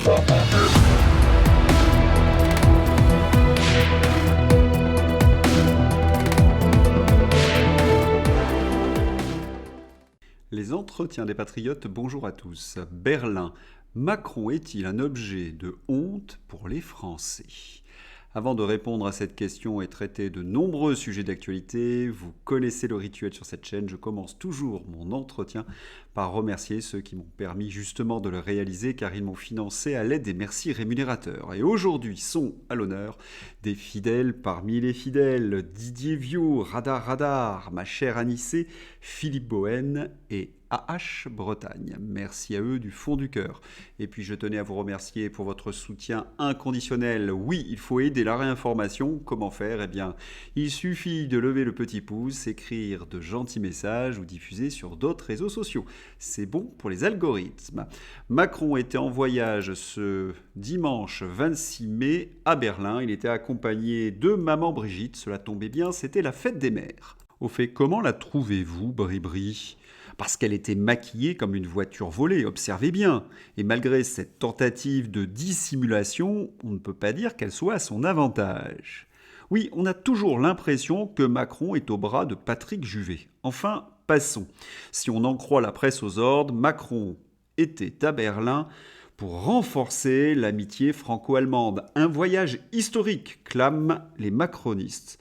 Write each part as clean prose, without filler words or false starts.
Les entretiens des patriotes, bonjour à tous. Berlin, Macron est-il un objet de honte pour les Français ? Avant de répondre à cette question et traiter de nombreux sujets d'actualité, vous connaissez le rituel sur cette chaîne, je commence toujours mon entretien par remercier ceux qui m'ont permis justement de le réaliser car ils m'ont financé à l'aide des merci rémunérateurs. Et aujourd'hui sont à l'honneur des fidèles parmi les fidèles, Didier Viau, Radar, ma chère Anissé, Philippe Bohen et AH Bretagne. Merci à eux du fond du cœur. Et puis je tenais à vous remercier pour votre soutien inconditionnel. Oui, il faut aider la réinformation. Comment faire ? Eh bien, il suffit de lever le petit pouce, écrire de gentils messages ou diffuser sur d'autres réseaux sociaux. C'est bon pour les algorithmes. Macron était en voyage ce dimanche 26 mai à Berlin. Il était accompagné de maman Brigitte. Cela tombait bien, c'était la fête des mères. Au fait, comment la trouvez-vous, Bribri ? Parce qu'elle était maquillée comme une voiture volée, observez bien. Et malgré cette tentative de dissimulation, on ne peut pas dire qu'elle soit à son avantage. Oui, on a toujours l'impression que Macron est au bras de Patrick Juvet. Enfin, passons. Si on en croit la presse aux ordres, Macron était à Berlin pour renforcer l'amitié franco-allemande. Un voyage historique, clament les macronistes.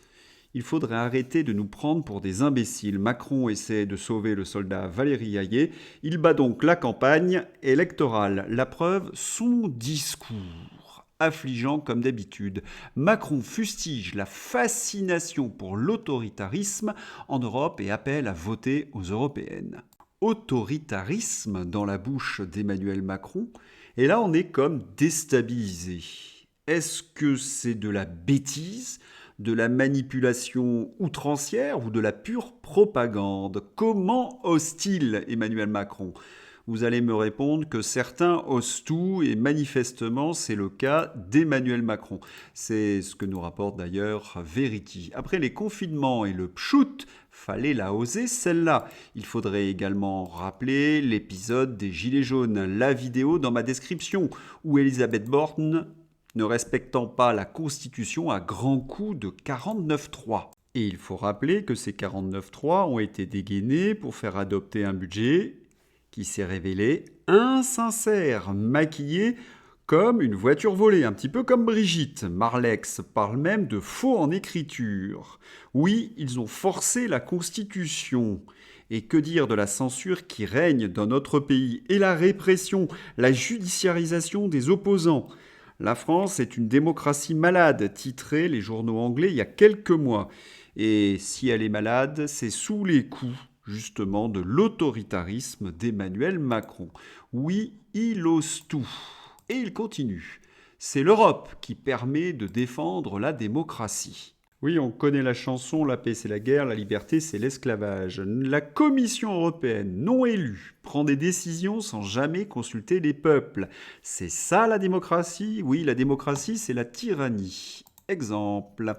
Il faudrait arrêter de nous prendre pour des imbéciles. Macron essaie de sauver le soldat Valéry Hayer. Il bat donc la campagne électorale. La preuve, son discours. Affligeant comme d'habitude. Macron fustige la fascination pour l'autoritarisme en Europe et appelle à voter aux européennes. Autoritarisme dans la bouche d'Emmanuel Macron. Et là, on est comme déstabilisé. Est-ce que c'est de la bêtise ? De la manipulation outrancière ou de la pure propagande ? Comment ose-t-il Emmanuel Macron ? Vous allez me répondre que certains osent tout et manifestement c'est le cas d'Emmanuel Macron. C'est ce que nous rapporte d'ailleurs Verity. Après les confinements et le pchout, fallait la oser celle-là. Il faudrait également rappeler l'épisode des Gilets jaunes, la vidéo dans ma description où Elisabeth Borne ne respectant pas la Constitution à grands coups de 49.3. Et il faut rappeler que ces 49.3 ont été dégainés pour faire adopter un budget qui s'est révélé insincère, maquillé comme une voiture volée, un petit peu comme Brigitte. Marlex parle même de faux en écriture. Oui, ils ont forcé la Constitution. Et que dire de la censure qui règne dans notre pays et la répression, la judiciarisation des opposants ? La France est une démocratie malade, titraient les journaux anglais il y a quelques mois. Et si elle est malade, c'est sous les coups, justement, de l'autoritarisme d'Emmanuel Macron. Oui, il ose tout. Et il continue. C'est l'Europe qui permet de défendre la démocratie. Oui, on connaît la chanson « La paix c'est la guerre, la liberté c'est l'esclavage ». La Commission européenne, non élue, prend des décisions sans jamais consulter les peuples. C'est ça la démocratie ? Oui, la démocratie c'est la tyrannie. Exemple.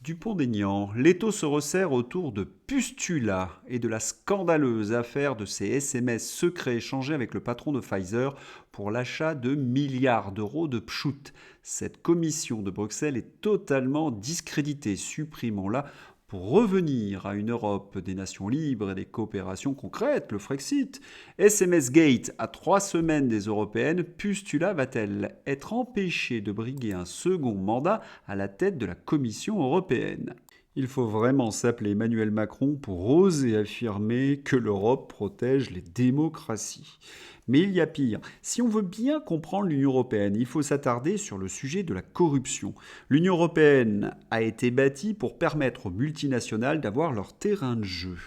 Dupont-Aignan, l'étau se resserre autour de Pustula et de la scandaleuse affaire de ces SMS secrets échangés avec le patron de Pfizer pour l'achat de milliards d'euros de pchout. Cette commission de Bruxelles est totalement discréditée. Supprimons-la pour revenir à une Europe des nations libres et des coopérations concrètes, le Frexit. SMS Gate, à 3 semaines des européennes, Pustula va-t-elle être empêchée de briguer un second mandat à la tête de la Commission européenne ? Il faut vraiment s'appeler Emmanuel Macron pour oser affirmer que l'Europe protège les démocraties. Mais il y a pire. Si on veut bien comprendre l'Union européenne, il faut s'attarder sur le sujet de la corruption. L'Union européenne a été bâtie pour permettre aux multinationales d'avoir leur terrain de jeu.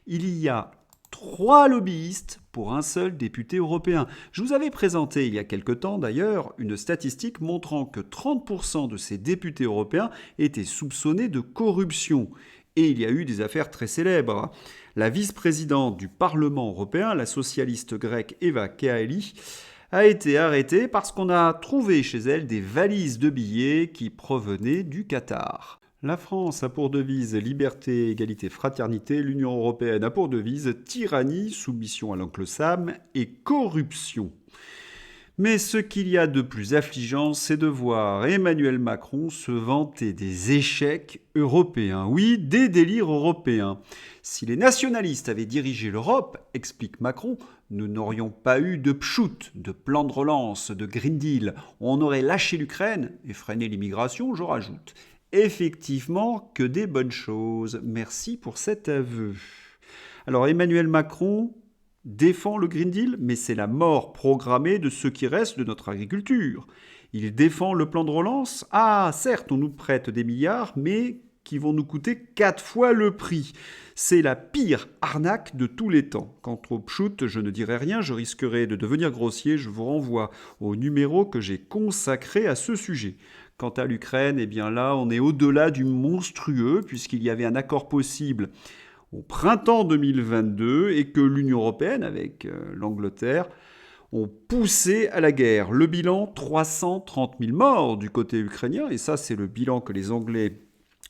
Il y a 3 lobbyistes pour un seul député européen. Je vous avais présenté il y a quelque temps d'ailleurs une statistique montrant que 30% de ces députés européens étaient soupçonnés de corruption. Et il y a eu des affaires très célèbres. La vice-présidente du Parlement européen, la socialiste grecque Eva Kaili, a été arrêtée parce qu'on a trouvé chez elle des valises de billets qui provenaient du Qatar. La France a pour devise liberté, égalité, fraternité. L'Union européenne a pour devise tyrannie, soumission à l'oncle Sam et corruption. Mais ce qu'il y a de plus affligeant, c'est de voir Emmanuel Macron se vanter des échecs européens. Oui, des délires européens. Si les nationalistes avaient dirigé l'Europe, explique Macron, nous n'aurions pas eu de pchout, de plan de relance, de Green Deal. On aurait lâché l'Ukraine et freiné l'immigration, je rajoute. Effectivement, que des bonnes choses. Merci pour cet aveu. Alors Emmanuel Macron défend le Green Deal, mais c'est la mort programmée de ce qui reste de notre agriculture. Il défend le plan de relance. Ah, certes, on nous prête des milliards, mais qui vont nous coûter 4 fois le prix. C'est la pire arnaque de tous les temps. Quant au pchout, je ne dirai rien, je risquerais de devenir grossier, je vous renvoie au numéro que j'ai consacré à ce sujet. Quant à l'Ukraine, eh bien là, on est au-delà du monstrueux, puisqu'il y avait un accord possible au printemps 2022 et que l'Union européenne, avec l'Angleterre, ont poussé à la guerre. Le bilan, 330 000 morts du côté ukrainien, et ça c'est le bilan que les Anglais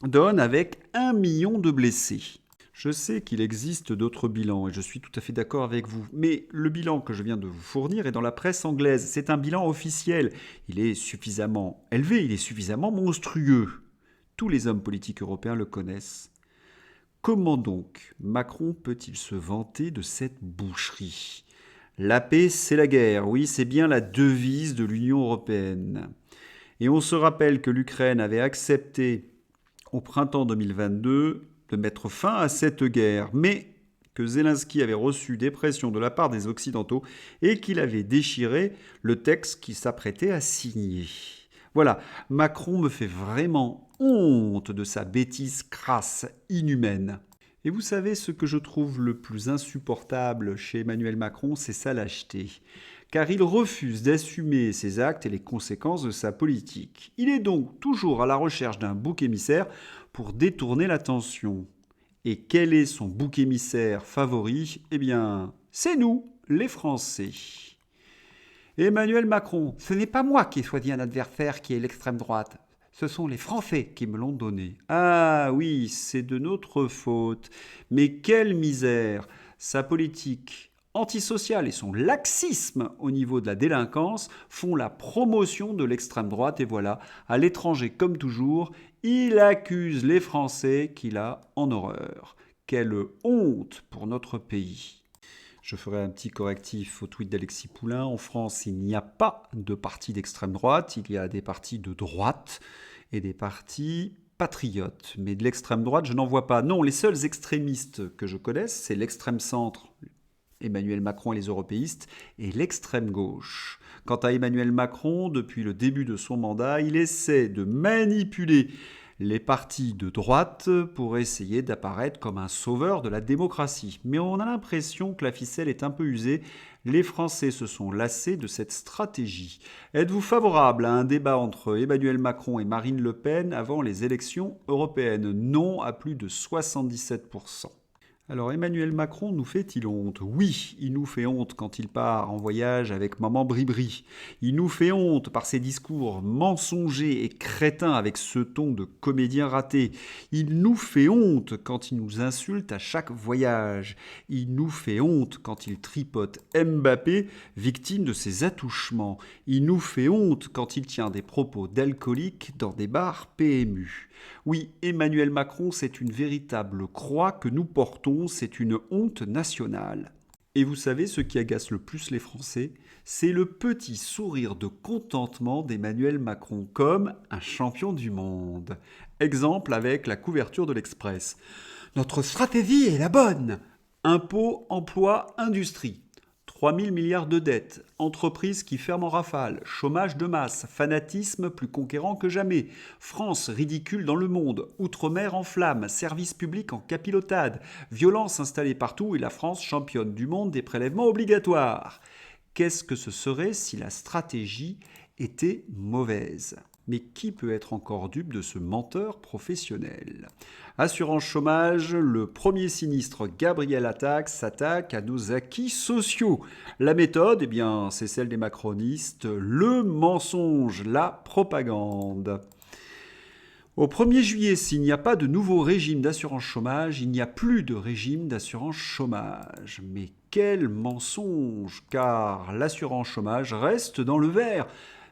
donnent avec 1 million de blessés. Je sais qu'il existe d'autres bilans et je suis tout à fait d'accord avec vous, mais le bilan que je viens de vous fournir est dans la presse anglaise. C'est un bilan officiel. Il est suffisamment élevé, il est suffisamment monstrueux. Tous les hommes politiques européens le connaissent. Comment donc Macron peut-il se vanter de cette boucherie ? La paix, c'est la guerre. Oui, c'est bien la devise de l'Union européenne. Et on se rappelle que l'Ukraine avait accepté au printemps 2022 de mettre fin à cette guerre, mais que Zelensky avait reçu des pressions de la part des Occidentaux et qu'il avait déchiré le texte qu'il s'apprêtait à signer. Voilà, Macron me fait vraiment honte de sa bêtise crasse, inhumaine. Et vous savez, ce que je trouve le plus insupportable chez Emmanuel Macron, c'est sa lâcheté. Car il refuse d'assumer ses actes et les conséquences de sa politique. Il est donc toujours à la recherche d'un bouc émissaire pour détourner l'attention. Et quel est son bouc émissaire favori ? Eh bien, c'est nous, les Français. Emmanuel Macron, ce n'est pas moi qui ai choisi un adversaire qui est l'extrême droite. Ce sont les Français qui me l'ont donné. Ah oui, c'est de notre faute. Mais quelle misère ! Sa politique antisociale et son laxisme au niveau de la délinquance font la promotion de l'extrême droite. Et voilà, à l'étranger comme toujours, il accuse les Français qu'il a en horreur. Quelle honte pour notre pays. Je ferai un petit correctif au tweet d'Alexis Poulain. En France, il n'y a pas de parti d'extrême droite. Il y a des partis de droite et des partis patriotes. Mais de l'extrême droite, je n'en vois pas. Non, les seuls extrémistes que je connaisse, c'est l'extrême centre, Emmanuel Macron et les européistes, et l'extrême gauche. Quant à Emmanuel Macron, depuis le début de son mandat, il essaie de manipuler les partis de droite pour essayer d'apparaître comme un sauveur de la démocratie. Mais on a l'impression que la ficelle est un peu usée. Les Français se sont lassés de cette stratégie. Êtes-vous favorable à un débat entre Emmanuel Macron et Marine Le Pen avant les élections européennes ? Non à plus de 77%. Alors Emmanuel Macron nous fait-il honte ? Oui, il nous fait honte quand il part en voyage avec maman Bribri. Il nous fait honte par ses discours mensongers et crétins avec ce ton de comédien raté. Il nous fait honte quand il nous insulte à chaque voyage. Il nous fait honte quand il tripote Mbappé, victime de ses attouchements. Il nous fait honte quand il tient des propos d'alcoolique dans des bars PMU. Oui, Emmanuel Macron, c'est une véritable croix que nous portons, c'est une honte nationale. Et vous savez, ce qui agace le plus les Français, c'est le petit sourire de contentement d'Emmanuel Macron, comme un champion du monde. Exemple avec la couverture de l'Express. Notre stratégie est la bonne. Impôts, emploi, industrie. 3 000 milliards de dettes, entreprises qui ferment en rafale, chômage de masse, fanatisme plus conquérant que jamais, France ridicule dans le monde, outre-mer en flammes, services publics en capilotade, violence installée partout et la France championne du monde des prélèvements obligatoires. Qu'est-ce que ce serait si la stratégie était mauvaise ? Mais qui peut être encore dupe de ce menteur professionnel ? Assurance chômage, le premier sinistre Gabriel Attal s'attaque à nos acquis sociaux. La méthode, eh bien, c'est celle des macronistes, le mensonge, la propagande. Au 1er juillet, s'il n'y a pas de nouveau régime d'assurance chômage, il n'y a plus de régime d'assurance chômage. Mais Quel mensonge, car l'assurance chômage reste dans le vert.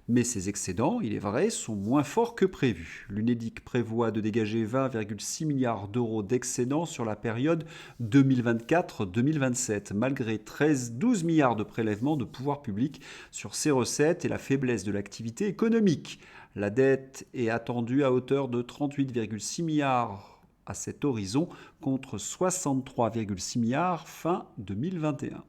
Mais ces excédents, il est vrai, sont moins forts que prévu. L'UNEDIC prévoit de dégager 20,6 milliards d'euros d'excédents sur la période 2024-2027, malgré 12 milliards de prélèvements de pouvoir public sur ces recettes et la faiblesse de l'activité économique. La dette est attendue à hauteur de 38,6 milliards à cet horizon, contre 63,6 milliards fin 2021.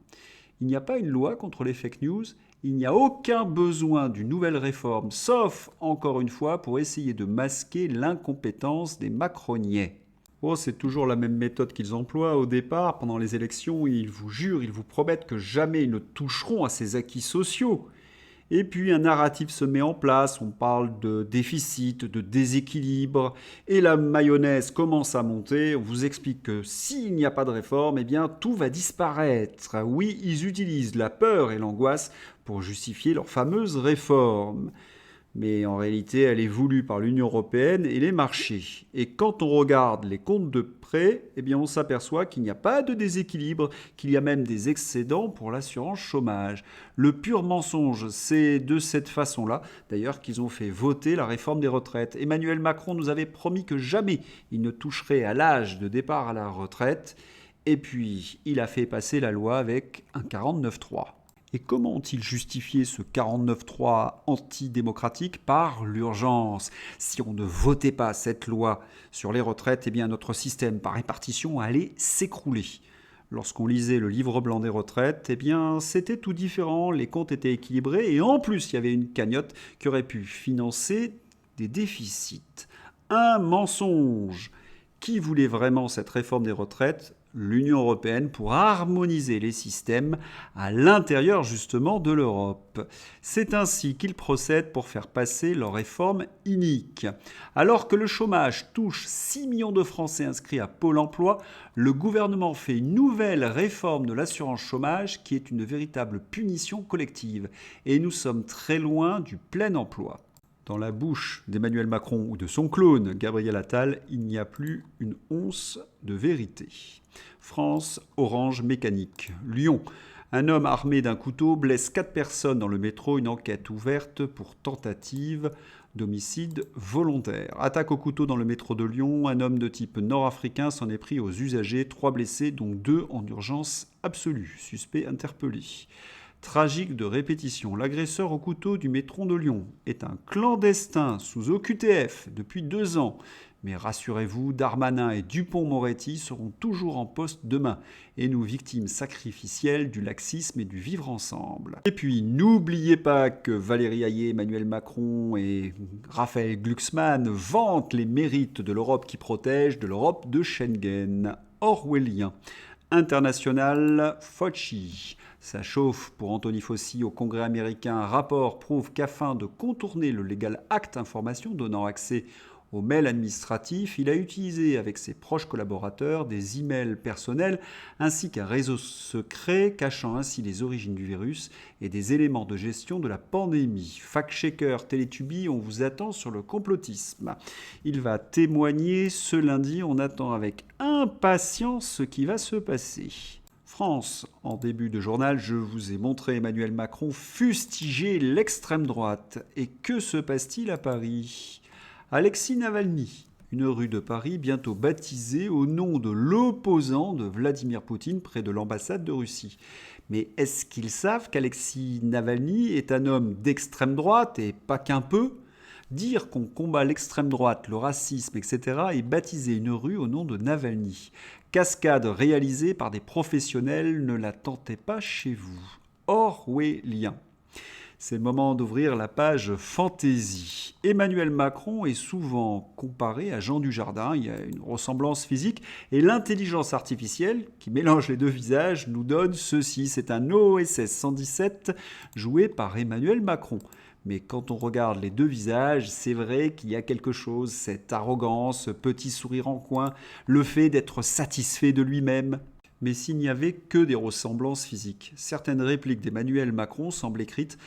Il n'y a pas une loi contre les fake news. Il n'y a aucun besoin d'une nouvelle réforme, sauf, encore une fois, pour essayer de masquer l'incompétence des macroniais. Oh, c'est toujours la même méthode qu'ils emploient au départ. Pendant les élections, ils vous jurent, ils vous promettent que jamais ils ne toucheront à ces acquis sociaux. Et puis un narratif se met en place, on parle de déficit, de déséquilibre, et la mayonnaise commence à monter, on vous explique que s'il n'y a pas de réforme, eh bien tout va disparaître. Oui, ils utilisent la peur et l'angoisse pour justifier leur fameuse réforme. Mais en réalité, elle est voulue par l'Union européenne et les marchés. Et quand on regarde les comptes de près, eh bien on s'aperçoit qu'il n'y a pas de déséquilibre, qu'il y a même des excédents pour l'assurance chômage. Le pur mensonge, c'est de cette façon-là, d'ailleurs, qu'ils ont fait voter la réforme des retraites. Emmanuel Macron nous avait promis que jamais il ne toucherait à l'âge de départ à la retraite. Et puis, il a fait passer la loi avec un 49.3. Et comment ont-ils justifié ce 49.3 antidémocratique? Par l'urgence. Si on ne votait pas cette loi sur les retraites, eh bien notre système par répartition allait s'écrouler. Lorsqu'on lisait le livre blanc des retraites, eh bien c'était tout différent, les comptes étaient équilibrés et en plus il y avait une cagnotte qui aurait pu financer des déficits. Un mensonge. Qui voulait vraiment cette réforme des retraites? L'Union européenne, pour harmoniser les systèmes à l'intérieur justement de l'Europe. C'est ainsi qu'ils procèdent pour faire passer leur réforme inique. Alors que le chômage touche 6 millions de Français inscrits à Pôle emploi, le gouvernement fait une nouvelle réforme de l'assurance chômage qui est une véritable punition collective. Et nous sommes très loin du plein emploi. Dans la bouche d'Emmanuel Macron ou de son clone Gabriel Attal, il n'y a plus une once de vérité. France, Orange Mécanique. Lyon. Un homme armé d'un couteau blesse 4 personnes dans le métro. Une enquête ouverte pour tentative d'homicide volontaire. Attaque au couteau dans le métro de Lyon. Un homme de type nord-africain s'en est pris aux usagers. 3 blessés, dont 2 en urgence absolue. Suspect interpellé. Tragique de répétition, l'agresseur au couteau du métro de Lyon est un clandestin sous OQTF depuis 2 ans. Mais rassurez-vous, Darmanin et Dupond-Moretti seront toujours en poste demain et nous victimes sacrificielles du laxisme et du vivre ensemble. Et puis, n'oubliez pas que Valérie Hayé, Emmanuel Macron et Raphaël Glucksmann vantent les mérites de l'Europe qui protège, de l'Europe de Schengen. Orwellien. International Fauci. Ça chauffe pour Anthony Fauci au Congrès américain. Un rapport prouve qu'afin de contourner le Legal Act Information donnant accès aux mails administratifs, il a utilisé avec ses proches collaborateurs des emails personnels ainsi qu'un réseau secret cachant ainsi les origines du virus et des éléments de gestion de la pandémie. Fact-checker Télétubi, on vous attend sur le complotisme. Il va témoigner ce lundi, on attend avec impatience ce qui va se passer. France, en début de journal, je vous ai montré Emmanuel Macron fustiger l'extrême droite. Et que se passe-t-il à Paris? Alexis Navalny, une rue de Paris bientôt baptisée au nom de l'opposant de Vladimir Poutine près de l'ambassade de Russie. Mais est-ce qu'ils savent qu'Alexis Navalny est un homme d'extrême droite et pas qu'un peu? Dire qu'on combat l'extrême droite, le racisme, etc. et baptiser une rue au nom de Navalny. Cascade réalisée par des professionnels, ne la tentez pas chez vous. Orwellien. C'est le moment d'ouvrir la page fantaisie. Emmanuel Macron est souvent comparé à Jean Dujardin. Il y a une ressemblance physique. Et l'intelligence artificielle, qui mélange les deux visages, nous donne ceci. C'est un OSS 117 joué par Emmanuel Macron. Mais quand on regarde les deux visages, c'est vrai qu'il y a quelque chose, cette arrogance, ce petit sourire en coin, le fait d'être satisfait de lui-même. Mais s'il n'y avait que des ressemblances physiques, certaines répliques d'Emmanuel Macron semblent écrites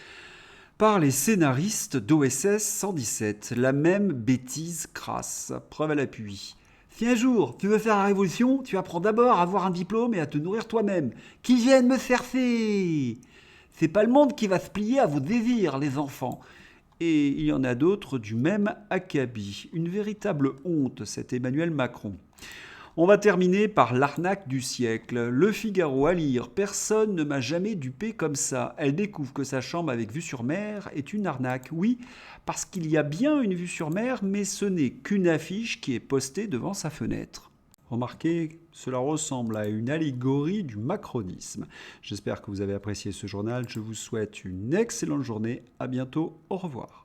par les scénaristes d'OSS 117. La même bêtise crasse. Preuve à l'appui. Si un jour tu veux faire la révolution, tu apprends d'abord à avoir un diplôme et à te nourrir toi-même. Qui viennent me cercer? C'est pas le monde qui va se plier à vos désirs, les enfants. Et il y en a d'autres du même acabit. Une véritable honte, cet Emmanuel Macron. On va terminer par l'arnaque du siècle. Le Figaro à lire. Personne ne m'a jamais dupé comme ça. Elle découvre que sa chambre avec vue sur mer est une arnaque. Oui, parce qu'il y a bien une vue sur mer, mais ce n'est qu'une affiche qui est postée devant sa fenêtre. Remarquez, cela ressemble à une allégorie du macronisme. J'espère que vous avez apprécié ce journal. Je vous souhaite une excellente journée. À bientôt. Au revoir.